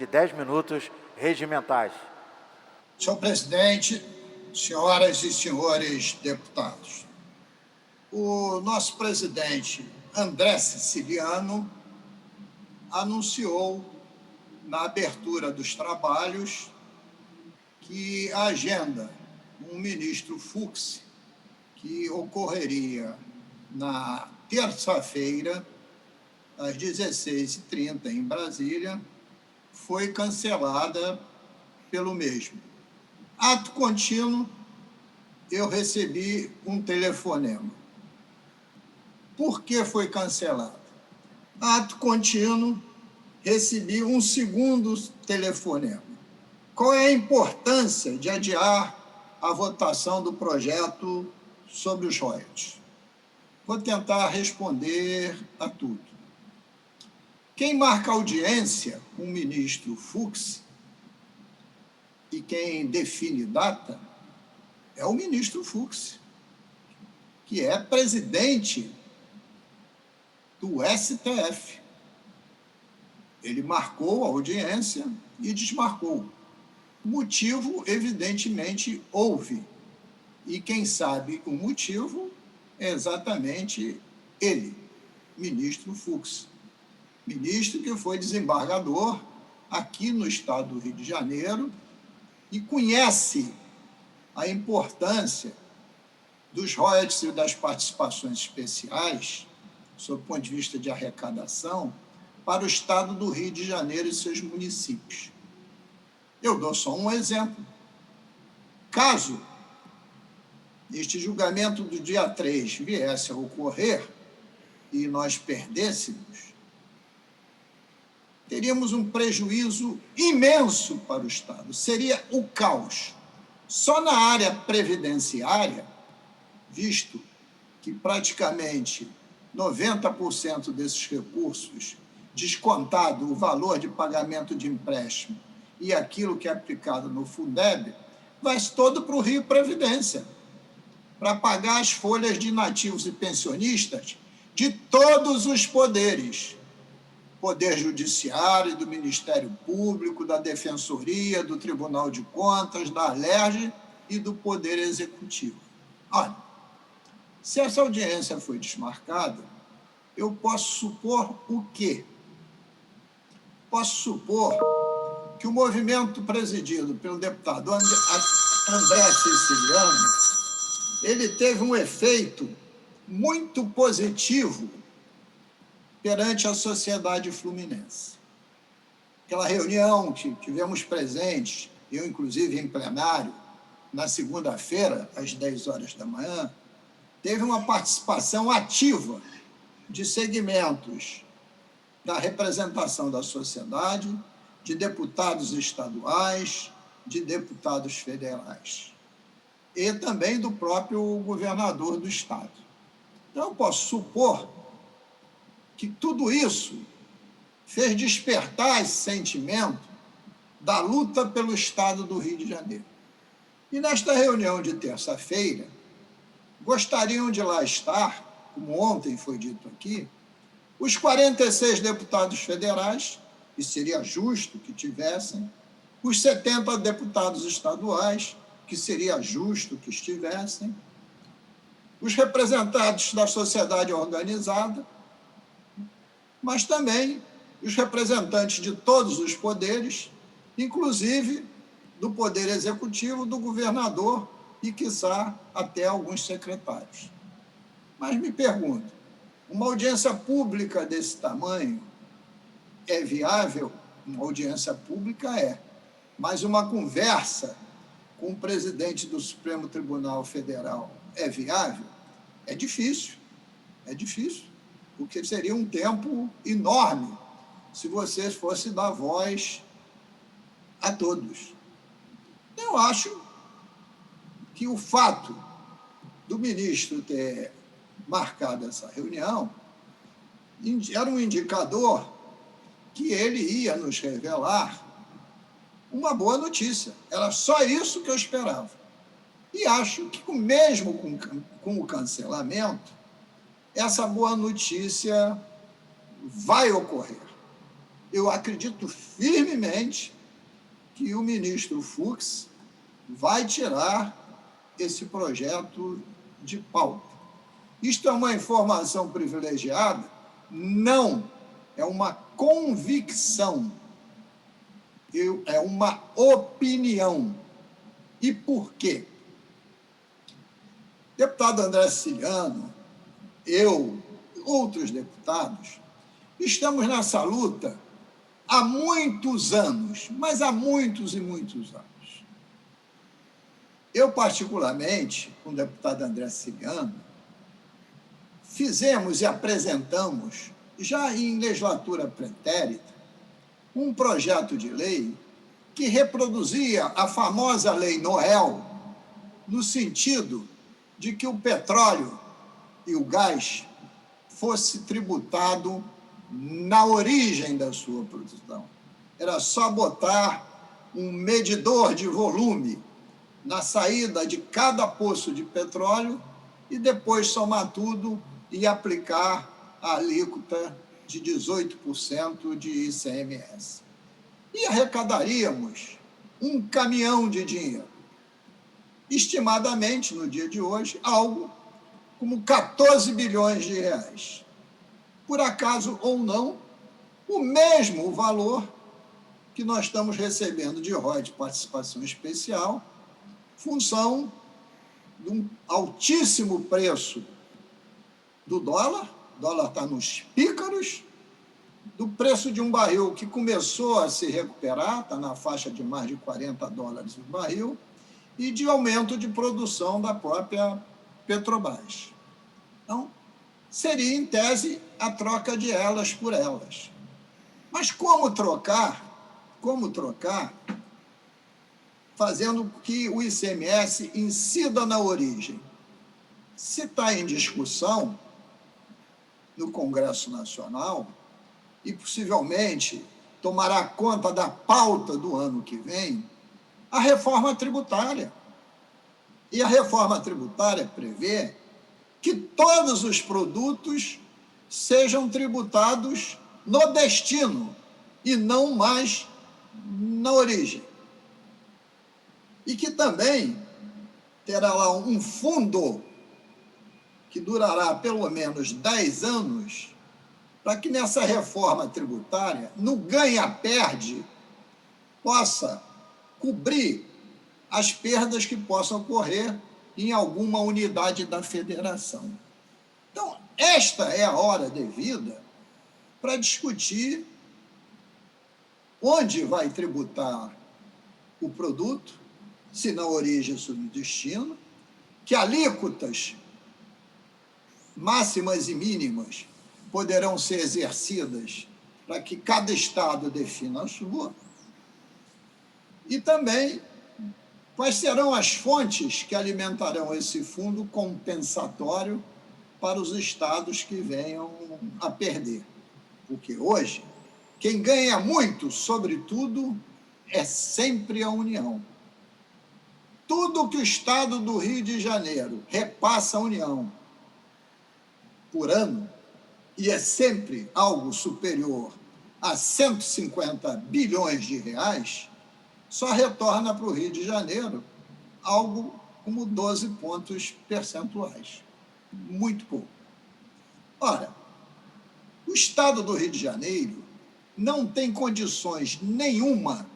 de 10 minutos regimentais. Senhor presidente, senhoras e senhores deputados, o nosso presidente André Siciliano anunciou na abertura dos trabalhos que a agenda com o ministro Fux, que ocorreria na terça-feira, às 16h30 em Brasília, foi cancelada pelo mesmo. Ato contínuo, eu recebi um telefonema. Por que foi cancelado? Ato contínuo, recebi um segundo telefonema. Qual é a importância de adiar a votação do projeto sobre os royalties? Vou tentar responder a tudo. Quem marca audiência com o ministro Fux e quem define data é o ministro Fux, que é presidente do STF. Ele marcou a audiência e desmarcou. O motivo, evidentemente, houve. E quem sabe o motivo é exatamente ele, ministro Fux. Ministro que foi desembargador aqui no estado do Rio de Janeiro e conhece a importância dos royalties e das participações especiais, sob o ponto de vista de arrecadação, para o estado do Rio de Janeiro e seus municípios. Eu dou só um exemplo. Caso este julgamento do dia 3 viesse a ocorrer e nós perdêssemos, teríamos um prejuízo imenso para o Estado. Seria o caos. Só na área previdenciária, visto que praticamente 90% desses recursos, descontado o valor de pagamento de empréstimo e aquilo que é aplicado no Fundeb, vai todo para o Rio Previdência, para pagar as folhas de inativos e pensionistas de todos os poderes. Poder Judiciário, do Ministério Público, da Defensoria, do Tribunal de Contas, da Alerj e do Poder Executivo. Olha, se essa audiência foi desmarcada, eu posso supor o quê? Posso supor que o movimento presidido pelo deputado André Siciliano, ele teve um efeito muito positivo perante a sociedade fluminense. Aquela reunião que tivemos presentes, eu inclusive em plenário, na segunda-feira, às 10 horas da manhã, teve uma participação ativa de segmentos da representação da sociedade, de deputados estaduais, de deputados federais, e também do próprio governador do estado. Então, eu posso supor que tudo isso fez despertar esse sentimento da luta pelo estado do Rio de Janeiro. E nesta reunião de terça-feira, gostariam de lá estar, como ontem foi dito aqui, os 46 deputados federais, que seria justo que tivessem, os 70 deputados estaduais, que seria justo que estivessem, os representantes da sociedade organizada, mas também os representantes de todos os poderes, inclusive do Poder Executivo, do governador e, quiçá, até alguns secretários. Mas me pergunto, uma audiência pública desse tamanho é viável? Uma audiência pública é, mas uma conversa com o presidente do Supremo Tribunal Federal é viável? É difícil, porque seria um tempo enorme se você fosse dar voz a todos. Eu acho que o fato do ministro ter marcado essa reunião era um indicador que ele ia nos revelar uma boa notícia. Era só isso que eu esperava. E acho que, mesmo com o cancelamento, essa boa notícia vai ocorrer. eu acredito firmemente que o ministro Fux vai tirar esse projeto de pauta. Isto é uma informação privilegiada? Não, é uma convicção, é uma opinião. E por quê? Deputado André Siciliano, eu, outros deputados, estamos nessa luta há muitos anos, mas há muitos e muitos anos. Eu, particularmente, com o deputado André Siciliano, fizemos e apresentamos, já em legislatura pretérita, um projeto de lei que reproduzia a famosa Lei Noel, no sentido de que o petróleo e o gás fosse tributado na origem da sua produção. Era só botar um medidor de volume na saída de cada poço de petróleo e depois somar tudo e aplicar a alíquota de 18% de ICMS. E arrecadaríamos um caminhão de dinheiro. Estimadamente, no dia de hoje, algo como 14 bilhões de reais. Por acaso ou não, o mesmo valor que nós estamos recebendo de royalties de participação especial, função de um altíssimo preço do dólar, o dólar está nos pícaros, do preço de um barril que começou a se recuperar, está na faixa de mais de $40 o barril, e de aumento de produção da própria Petrobras. Então, seria, em tese, a troca de elas por elas. Mas como trocar? Como trocar? Fazendo que o ICMS incida na origem. Se está em discussão no Congresso Nacional, e possivelmente tomará conta da pauta do ano que vem, a reforma tributária. E a reforma tributária prevê que todos os produtos sejam tributados no destino e não mais na origem. E que também terá lá um fundo que durará pelo menos 10 anos para que nessa reforma tributária, no ganha-perde, possa cobrir as perdas que possam ocorrer em alguma unidade da federação. Então, esta é a hora devida para discutir onde vai tributar o produto, se na origem ou no destino, que alíquotas máximas e mínimas poderão ser exercidas para que cada estado defina a sua, e também quais serão as fontes que alimentarão esse fundo compensatório para os estados que venham a perder. Porque hoje, quem ganha muito, sobretudo, é sempre a União. Tudo que o estado do Rio de Janeiro repassa à União por ano, e é sempre algo superior a 150 bilhões de reais, só retorna para o Rio de Janeiro algo como 12 pontos percentuais. Muito pouco. Ora, o estado do Rio de Janeiro não tem condições nenhuma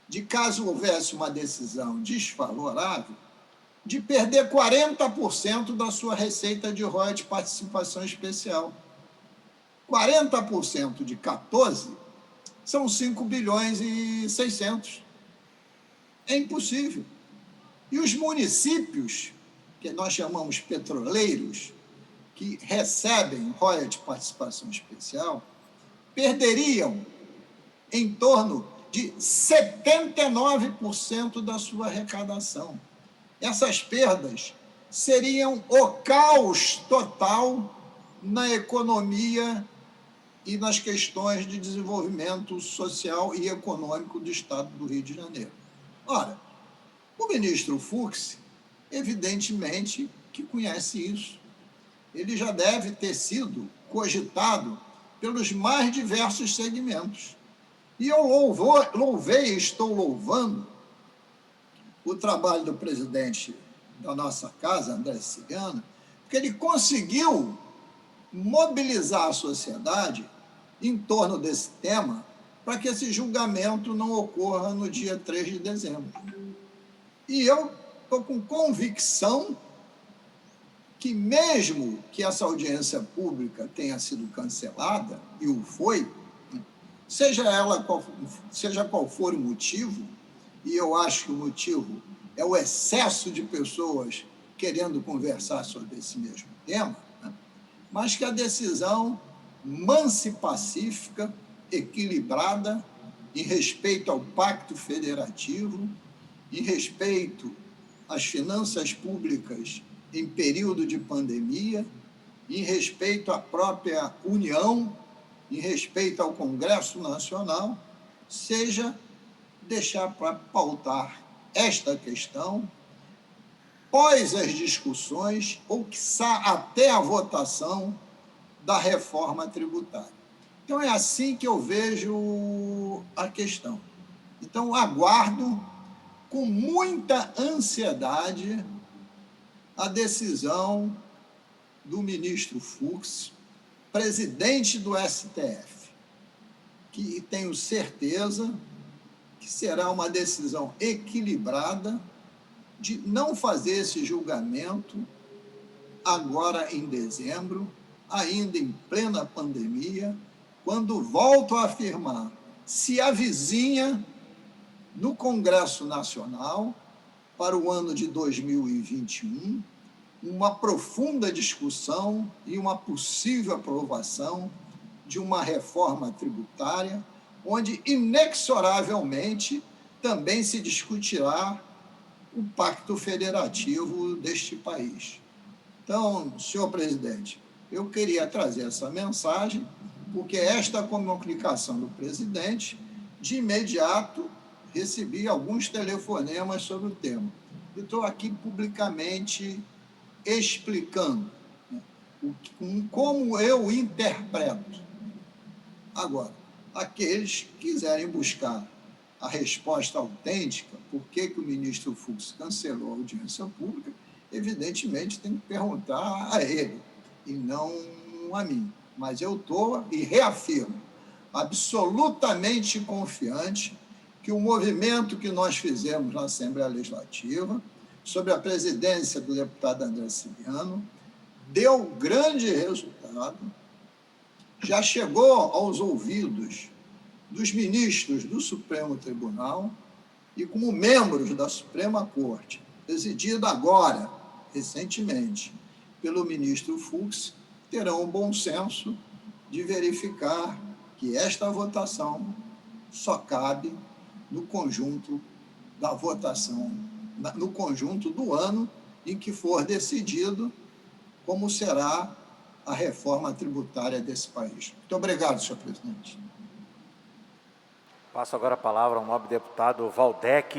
de, caso houvesse uma decisão desfavorável, de perder 40% da sua receita de royalties de participação especial. 40% de 14 são 5 bilhões e 600. É impossível. E os municípios, que nós chamamos petroleiros, que recebem royalties de participação especial, perderiam em torno de 79% da sua arrecadação. Essas perdas seriam o caos total na economia e nas questões de desenvolvimento social e econômico do estado do Rio de Janeiro. Ora, o ministro Fux, evidentemente, que conhece isso. Ele já deve ter sido cogitado pelos mais diversos segmentos. E eu louvei e estou louvando o trabalho do presidente da nossa casa, André Siciliano, porque ele conseguiu mobilizar a sociedade em torno desse tema para que esse julgamento não ocorra no dia 3 de dezembro. E eu estou com convicção que, mesmo que essa audiência pública tenha sido cancelada, e o foi, seja qual for o motivo, e eu acho que o motivo é o excesso de pessoas querendo conversar sobre esse mesmo tema, né? Mas que a decisão mansa e pacífica, equilibrada, em respeito ao pacto federativo, em respeito às finanças públicas em período de pandemia, em respeito à própria União, em respeito ao Congresso Nacional, seja deixar para pautar esta questão pós as discussões, ou quiçá até a votação da reforma tributária. Então, é assim que eu vejo a questão. Então, aguardo com muita ansiedade a decisão do ministro Fux, presidente do STF, que tenho certeza que será uma decisão equilibrada de não fazer esse julgamento agora em dezembro, ainda em plena pandemia, quando volto a afirmar, se avizinha no Congresso Nacional, para o ano de 2021, uma profunda discussão e uma possível aprovação de uma reforma tributária, onde, inexoravelmente, também se discutirá o pacto federativo deste país. Então, senhor presidente, eu queria trazer essa mensagem, porque esta comunicação do presidente, de imediato, recebi alguns telefonemas sobre o tema. Eu estou aqui publicamente explicando, né, como eu interpreto. Agora, aqueles que quiserem buscar a resposta autêntica, por que o ministro Fux cancelou a audiência pública, evidentemente tem que perguntar a ele, e não a mim. Mas eu estou, e reafirmo, absolutamente confiante que o movimento que nós fizemos na Assembleia Legislativa, sob a presidência do deputado André Siciliano, deu grande resultado, já chegou aos ouvidos dos ministros do Supremo Tribunal e como membros da Suprema Corte, presidida agora, recentemente, pelo ministro Fux, terão o bom senso de verificar que esta votação só cabe no conjunto da votação, no conjunto do ano em que for decidido como será a reforma tributária desse país. Muito obrigado, senhor presidente. Passo agora a palavra ao nobre deputado Valdec